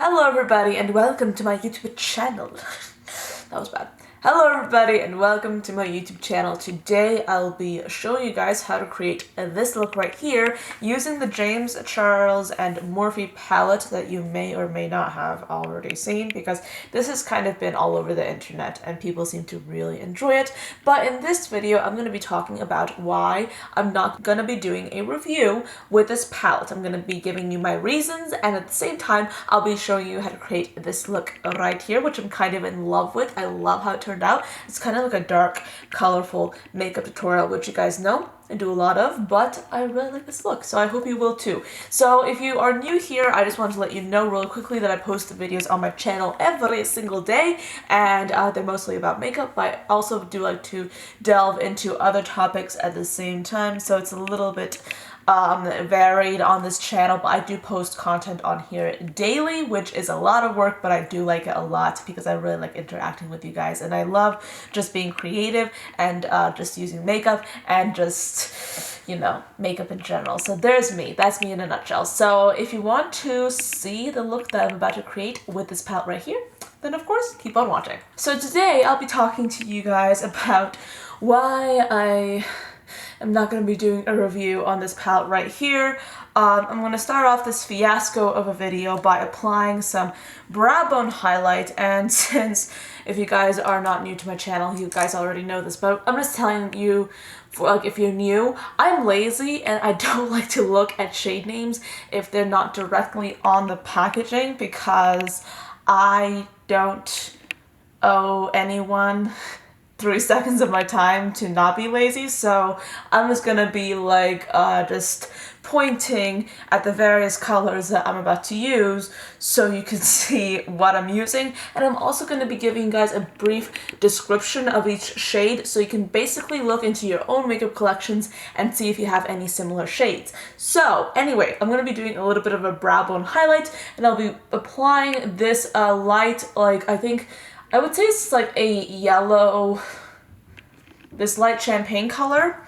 Hello everybody and welcome to my YouTube channel. That was bad. Hello everybody and welcome to my YouTube channel. Today I'll be showing you guys how to create this look right here using the James Charles and Morphe palette that you may or may not have already seen, because this has kind of been all over the internet and people seem to really enjoy it. But in this video I'm going to be talking about why I'm not going to be doing a review with this palette. I'm going to be giving you my reasons, and at the same time I'll be showing you how to create this look right here, which I'm kind of in love with. I love how it turned out. It's kind of like a dark, colorful makeup tutorial, which you guys know I do a lot of, but I really like this look, so I hope you will too. So if you are new here, I just want to let you know really quickly that I post the videos on my channel every single day, and they're mostly about makeup, but I also do like to delve into other topics at the same time, so it's a little bit varied on this channel, but I do post content on here daily, which is a lot of work, but I do like it a lot because I really like interacting with you guys, and I love just being creative and just using makeup and just, you know, makeup in general. So there's me. That's me in a nutshell. So if you want to see the look that I'm about to create with this palette right here, then of course keep on watching. So today I'll be talking to you guys about why I'm not going to be doing a review on this palette right here. I'm going to start off this fiasco of a video by applying some brow bone highlight, and since if you guys are not new to my channel, you guys already know this, but I'm just telling you, for like if you're new, I'm lazy and I don't like to look at shade names if they're not directly on the packaging, because I don't owe anyone 3 seconds of my time to not be lazy, so I'm just gonna be like just pointing at the various colors that I'm about to use so you can see what I'm using, and I'm also going to be giving you guys a brief description of each shade so you can basically look into your own makeup collections and see if you have any similar shades. So anyway, I'm going to be doing a little bit of a brow bone highlight, and I'll be applying this light, like I would say it's like a yellow, this light champagne color,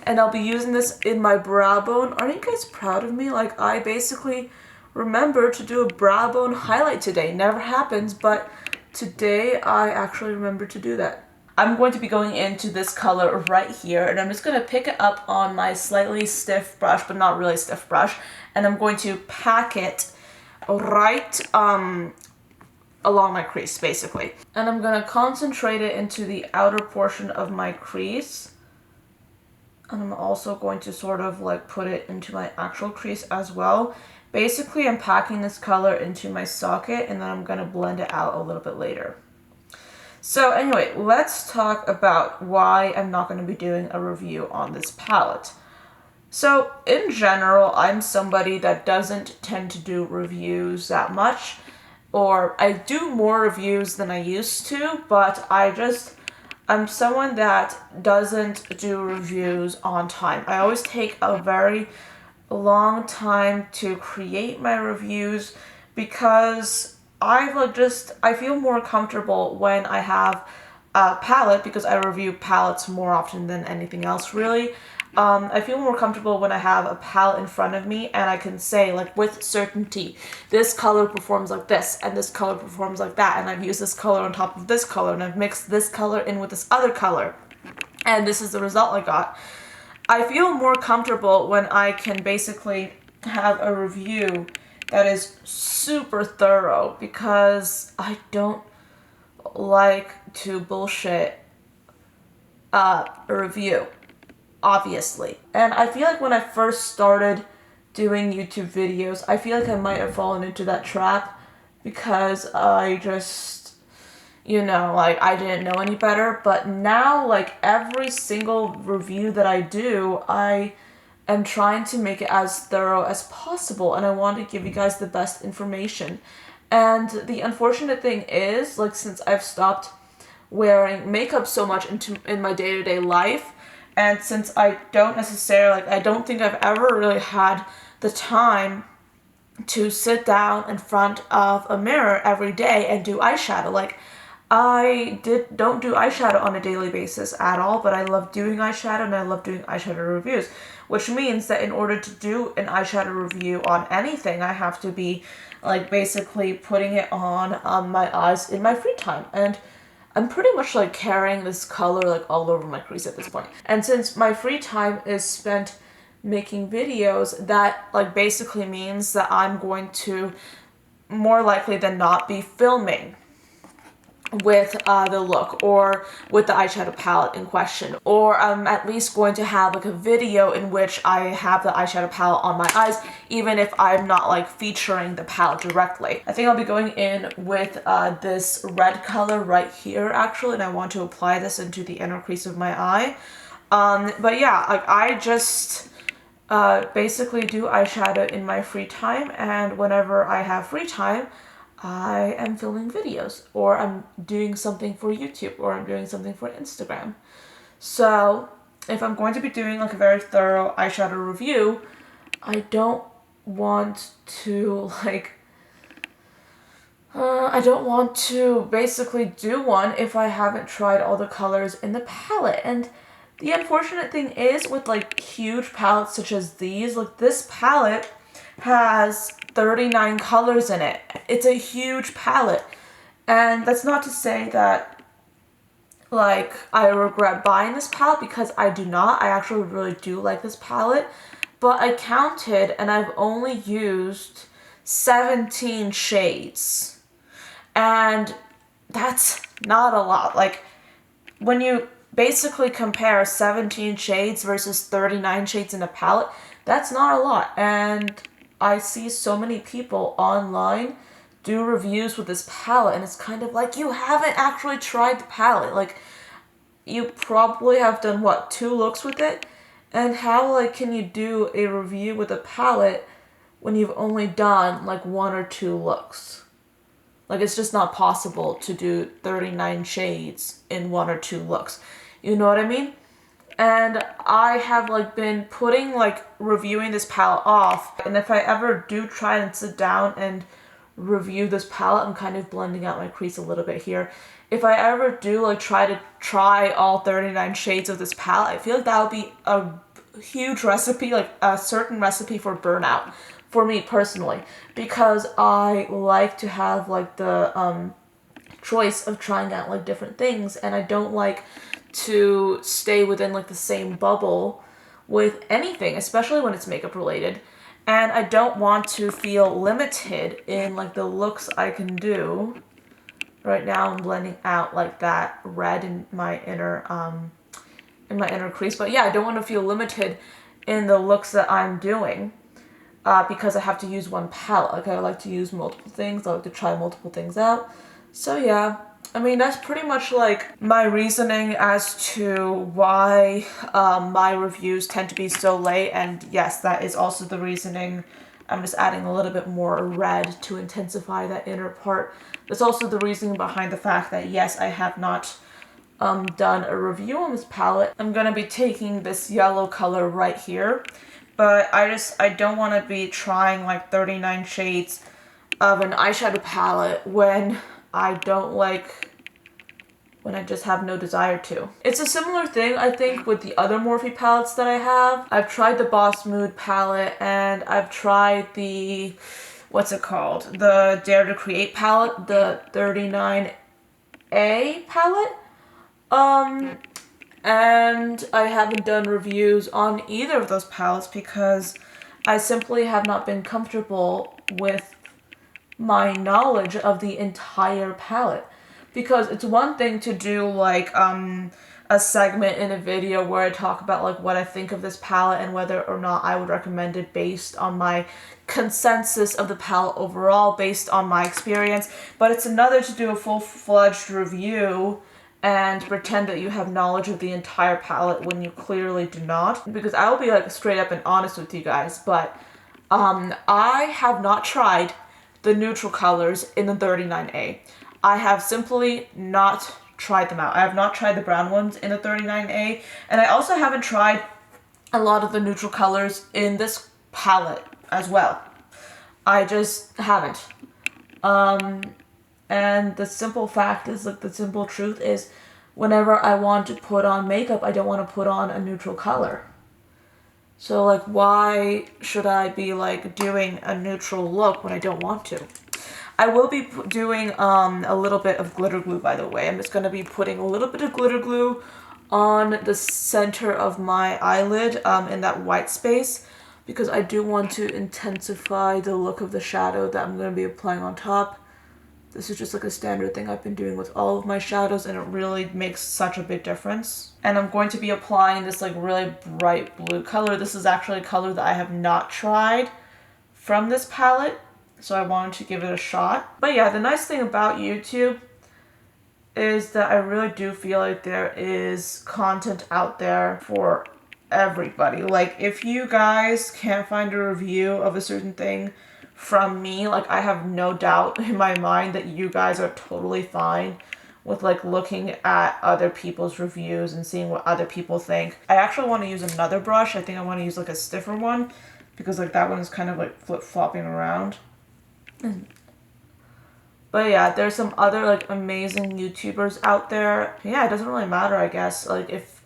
and I'll be using this in my brow bone. Are you guys proud of me? Like, I basically remember to do a brow bone highlight today. Never happens, but today I actually remember to do that. I'm going to be going into this color right here, and I'm just going to pick it up on my slightly stiff brush, but not really stiff brush, and I'm going to pack it right along my crease, basically. And I'm gonna concentrate it into the outer portion of my crease. And I'm also going to sort of like put it into my actual crease as well. Basically, I'm packing this color into my socket, and then I'm gonna blend it out a little bit later. So anyway, let's talk about why I'm not gonna be doing a review on this palette. So in general, I'm somebody that doesn't tend to do reviews that much, or I do more reviews than I used to, but I'm someone that doesn't do reviews on time. I always take a very long time to create my reviews because I feel more comfortable when I have a palette, because I review palettes more often than anything else really. I feel more comfortable when I have a palette in front of me and I can say, like, with certainty, this color performs like this and this color performs like that, and I've used this color on top of this color and I've mixed this color in with this other color and this is the result I got. I feel more comfortable when I can basically have a review that is super thorough, because I don't like to bullshit a review, obviously. And I feel like when I first started doing YouTube videos, I feel like I might have fallen into that trap because I just, you know, like, I didn't know any better. But now, like, every single review that I do, I am trying to make it as thorough as possible, and I want to give you guys the best information. And the unfortunate thing is, like, since I've stopped wearing makeup so much in my day-to-day life, and since I don't necessarily, like, I don't think I've ever really had the time to sit down in front of a mirror every day and do eyeshadow. Like, I don't do eyeshadow on a daily basis at all, but I love doing eyeshadow and I love doing eyeshadow reviews, which means that in order to do an eyeshadow review on anything, I have to be like basically putting it on my eyes in my free time. And I'm pretty much like carrying this color like all over my crease at this point. And since my free time is spent making videos, that like basically means that I'm going to more likely than not be filming with the look or with the eyeshadow palette in question, or I'm at least going to have like a video in which I have the eyeshadow palette on my eyes, even if I'm not like featuring the palette directly. I think I'll be going in with this red color right here actually, and I want to apply this into the inner crease of my eye. But yeah, like I just basically do eyeshadow in my free time, and whenever I have free time I am filming videos, or I'm doing something for YouTube, or I'm doing something for Instagram. So if I'm going to be doing like a very thorough eyeshadow review, I don't want to I don't want to basically do one if I haven't tried all the colors in the palette. And the unfortunate thing is with like huge palettes such as these, like this palette has 39 colors in it. It's a huge palette. And that's not to say that like I regret buying this palette, because I do not. I actually really do like this palette. But I counted and I've only used 17 shades. And that's not a lot. Like when you basically compare 17 shades versus 39 shades in a palette, that's not a lot. And I see so many people online do reviews with this palette, and it's kind of like, you haven't actually tried the palette. Like, you probably have done, what, 2 looks with it? And how, like, can you do a review with a palette when you've only done, like, 1 or 2 looks? Like, it's just not possible to do 39 shades in 1 or 2 looks. You know what I mean? And I have like been putting like reviewing this palette off, and if I ever do try and sit down and review this palette, I'm kind of blending out my crease a little bit here. If I ever do like try all 39 shades of this palette, I feel like that would be a huge recipe, like a certain recipe for burnout for me personally, because I like to have like the choice of trying out like different things, and I don't like to stay within like the same bubble with anything, especially when it's makeup related. And I don't want to feel limited in like the looks I can do. Right now I'm blending out like that red in my inner crease. But yeah, I don't want to feel limited in the looks that I'm doing because I have to use one palette. Like I like to use multiple things. I like to try multiple things out. So yeah. I mean, that's pretty much like my reasoning as to why my reviews tend to be so late. And yes, that is also the reasoning. I'm just adding a little bit more red to intensify that inner part. That's also the reasoning behind the fact that yes, I have not done a review on this palette. I'm going to be taking this yellow color right here. But I don't want to be trying like 39 shades of an eyeshadow palette when I just have no desire to. It's a similar thing, I think, with the other Morphe palettes that I have. I've tried the Boss Mood palette, and I've tried the, what's it called? The Dare to Create palette, the 39A palette. And I haven't done reviews on either of those palettes because I simply have not been comfortable with my knowledge of the entire palette. Because it's one thing to do like a segment in a video where I talk about like what I think of this palette and whether or not I would recommend it based on my consensus of the palette overall, based on my experience. But it's another to do a full-fledged review and pretend that you have knowledge of the entire palette when you clearly do not. Because I will be like straight up and honest with you guys, but I have not tried the neutral colors in the 39A. I have simply not tried them out. I have not tried the brown ones in the 39A, and I also haven't tried a lot of the neutral colors in this palette as well. I just haven't. And the simple fact is, like, the simple truth is, whenever I want to put on makeup, I don't want to put on a neutral color. So like, why should I be like doing a neutral look when I don't want to? I will be doing a little bit of glitter glue, by the way. I'm just going to be putting a little bit of glitter glue on the center of my eyelid in that white space, because I do want to intensify the look of the shadow that I'm going to be applying on top. This is just like a standard thing I've been doing with all of my shadows, and it really makes such a big difference. And I'm going to be applying this like really bright blue color. This is actually a color that I have not tried from this palette, so I wanted to give it a shot. But yeah, the nice thing about YouTube is that I really do feel like there is content out there for everybody. Like, if you guys can't find a review of a certain thing from me, like, I have no doubt in my mind that you guys are totally fine with like looking at other people's reviews and seeing what other people think. I actually want to use another brush. I think I want to use like a stiffer one, because like that one is kind of like flip-flopping around. But yeah, there's some other like amazing YouTubers out there. Yeah, it doesn't really matter, I guess, like if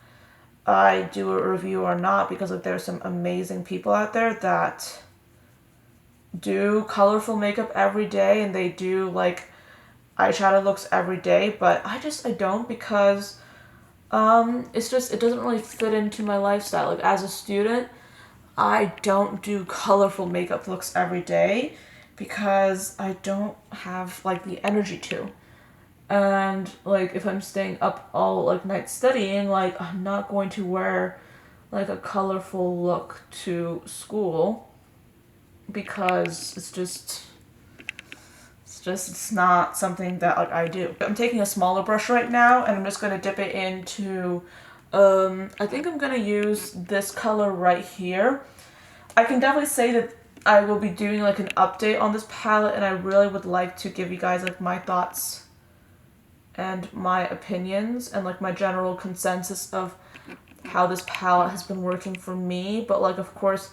I do a review or not, because like there's some amazing people out there that do colorful makeup every day, and they do like eyeshadow looks every day. But I don't, because it's just, it doesn't really fit into my lifestyle. Like, as a student, I don't do colorful makeup looks every day because I don't have like the energy to. And like, if I'm staying up all like night studying, like I'm not going to wear like a colorful look to school, because it's not something that like I do. I'm taking a smaller brush right now, and I'm just going to dip it into I think I'm going to use this color right here. I can definitely say that I will be doing like an update on this palette, and I really would like to give you guys like my thoughts and my opinions and like my general consensus of how this palette has been working for me. But like, of course,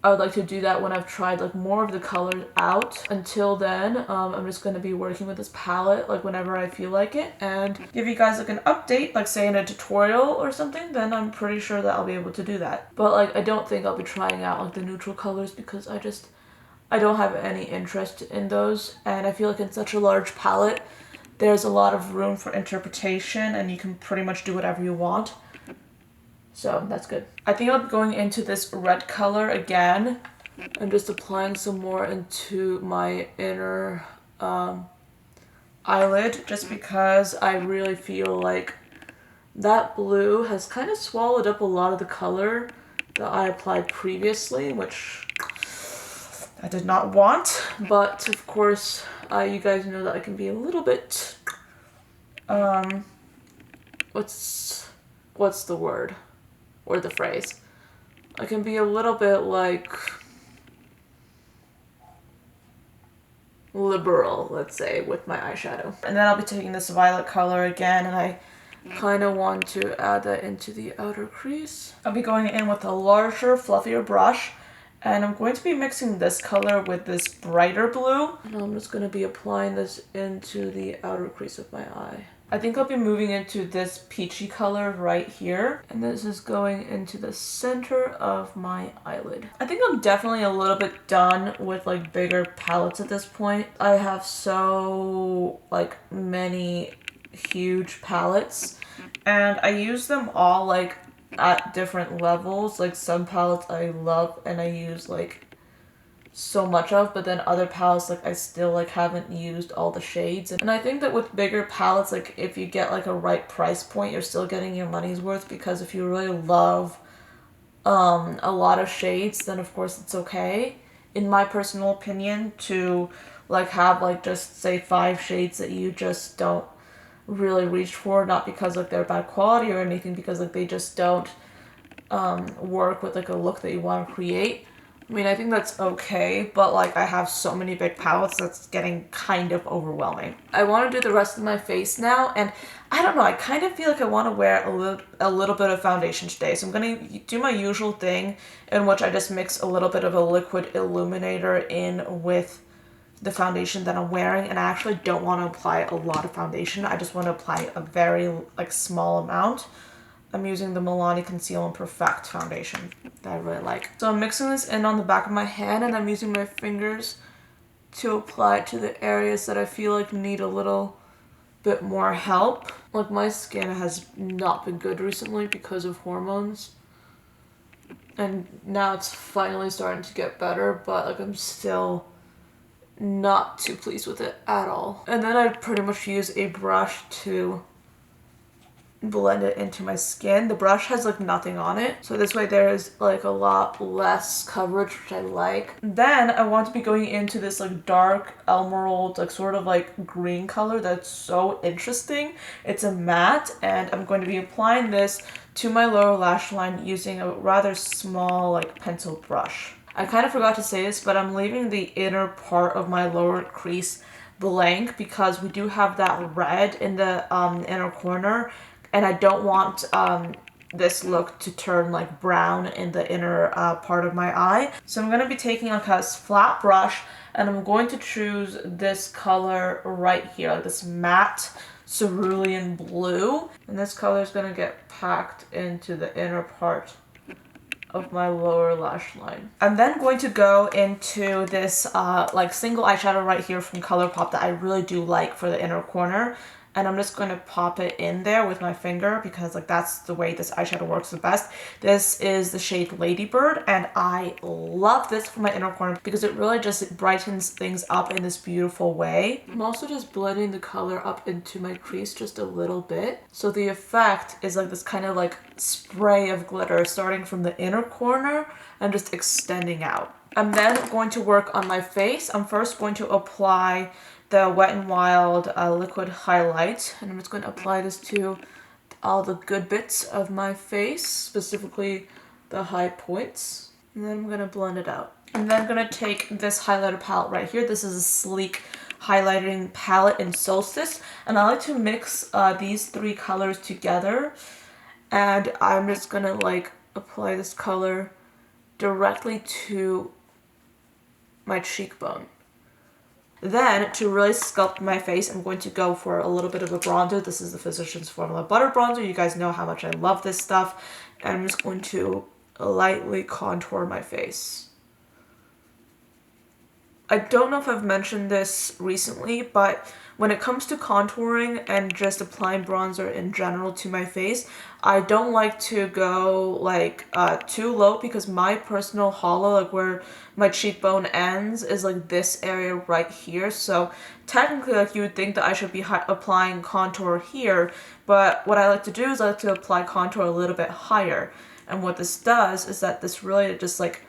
I would like to do that when I've tried like more of the colors out. Until then, I'm just going to be working with this palette like whenever I feel like it, and give you guys like an update, like say in a tutorial or something. Then I'm pretty sure that I'll be able to do that. But like, I don't think I'll be trying out like the neutral colors, because I don't have any interest in those. And I feel like in such a large palette, there's a lot of room for interpretation, and you can pretty much do whatever you want. So that's good. I think I'll be going into this red color again. I'm just applying some more into my inner eyelid, just because I really feel like that blue has kind of swallowed up a lot of the color that I applied previously, which I did not want. But of course, you guys know that I can be a little bit, what's the word? Or the phrase. I can be a little bit like liberal, let's say, with my eyeshadow. And then I'll be taking this violet color again, and I kind of want to add that into the outer crease. I'll be going in with a larger, fluffier brush, and I'm going to be mixing this color with this brighter blue. And I'm just going to be applying this into the outer crease of my eye. I think I'll be moving into this peachy color right here, and this is going into the center of my eyelid. I think I'm definitely a little bit done with like bigger palettes at this point. I have so like many huge palettes, and I use them all like at different levels. Like, some palettes I love and I use like so much of, but then other palettes like I still like haven't used all the shades. And I think that with bigger palettes, like if you get like a right price point, you're still getting your money's worth, because if you really love a lot of shades, then of course it's okay, in my personal opinion, to like have like just say 5 shades that you just don't really reach for, not because like they're bad quality or anything, because like they just don't work with like a look that you want to create. I mean, I think that's okay, but like I have so many big palettes that's getting kind of overwhelming. I want to do the rest of my face now, and I don't know, I kind of feel like I want to wear a little bit of foundation today. So I'm going to do my usual thing, in which I just mix a little bit of a liquid illuminator in with the foundation that I'm wearing. And I actually don't want to apply a lot of foundation. I just want to apply a very like small amount. I'm using the Milani Conceal and Perfect foundation that I really like. So I'm mixing this in on the back of my hand, and I'm using my fingers to apply it to the areas that I feel like need a little bit more help. Like, my skin has not been good recently because of hormones, and now it's finally starting to get better, but like I'm still not too pleased with it at all. And then I pretty much use a brush to blend it into my skin. The brush has like nothing on it, so this way there's like a lot less coverage, which I like. Then I want to be going into this like dark emerald, like sort of like green color that's so interesting. It's a matte, and I'm going to be applying this to my lower lash line using a rather small like pencil brush. I kind of forgot to say this, but I'm leaving the inner part of my lower crease blank because we do have that red in the inner corner, and I don't want this look to turn like brown in the inner part of my eye. So I'm going to be taking like a flat brush, and I'm going to choose this color right here, like this matte cerulean blue. And this color is going to get packed into the inner part of my lower lash line. I'm then going to go into this like single eyeshadow right here from Colourpop that I really do like for the inner corner. And I'm just going to pop it in there with my finger because like that's the way this eyeshadow works the best. This is the shade Ladybird, and I love this for my inner corner because it really just brightens things up in this beautiful way. I'm also just blending the color up into my crease just a little bit. So the effect is like this kind of like spray of glitter starting from the inner corner and just extending out. I'm then going to work on my face. I'm first going to apply the Wet n Wild liquid highlight, and I'm just going to apply this to all the good bits of my face, specifically the high points, and then I'm going to blend it out. I'm then going to take this highlighter palette right here. This is a sleek highlighting palette in Solstice, and I like to mix these three colors together, and I'm just going to like apply this color directly to my cheekbone. Then, to really sculpt my face, I'm going to go for a little bit of a bronzer. This is the Physicians Formula Butter Bronzer. You guys know how much I love this stuff. And I'm just going to lightly contour my face. I don't know if I've mentioned this recently, but when it comes to contouring and just applying bronzer in general to my face, I don't like to go like too low, because my personal hollow, like where my cheekbone ends, is like this area right here. So technically, like you would think that I should be applying contour here, but what I like to do is I like to apply contour a little bit higher. And what this does is that this really just like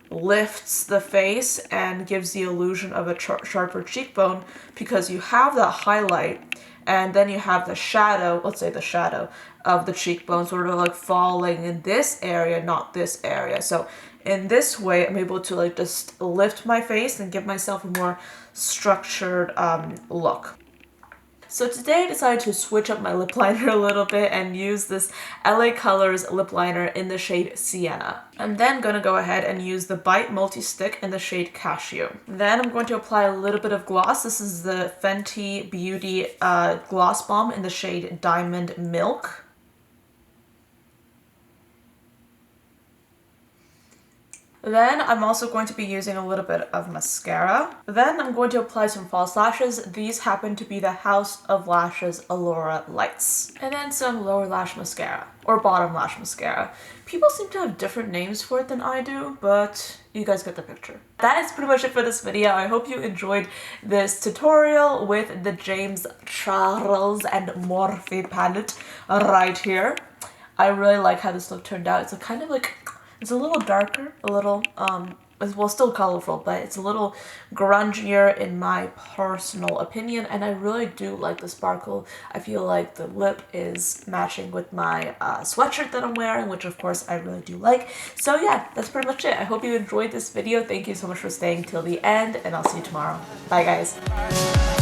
lifts the face and gives the illusion of a sharper cheekbone, because you have that highlight and then you have the shadow, let's say the shadow of the cheekbone sort of like falling in this area, not this area. So in this way, I'm able to like just lift my face and give myself a more structured look. So today I decided to switch up my lip liner a little bit and use this LA Colors lip liner in the shade Sienna. I'm then going to go ahead and use the Bite Multi-Stick in the shade Cashew. Then I'm going to apply a little bit of gloss. This is the Fenty Beauty Gloss Bomb in the shade Diamond Milk. Then I'm also going to be using a little bit of mascara. Then I'm going to apply some false lashes. These happen to be the House of Lashes Allura Lights. And then some lower lash mascara, or bottom lash mascara. People seem to have different names for it than I do, but you guys get the picture. That is pretty much it for this video. I hope you enjoyed this tutorial with the James Charles and Morphe palette right here. I really like how this look turned out. It's a kind of like, it's a little darker, a little, well, still colorful, but it's a little grungier in my personal opinion, and I really do like the sparkle. I feel like the lip is matching with my sweatshirt that I'm wearing, which of course I really do like. So yeah, that's pretty much it. I hope you enjoyed this video. Thank you so much for staying till the end, and I'll see you tomorrow. Bye, guys.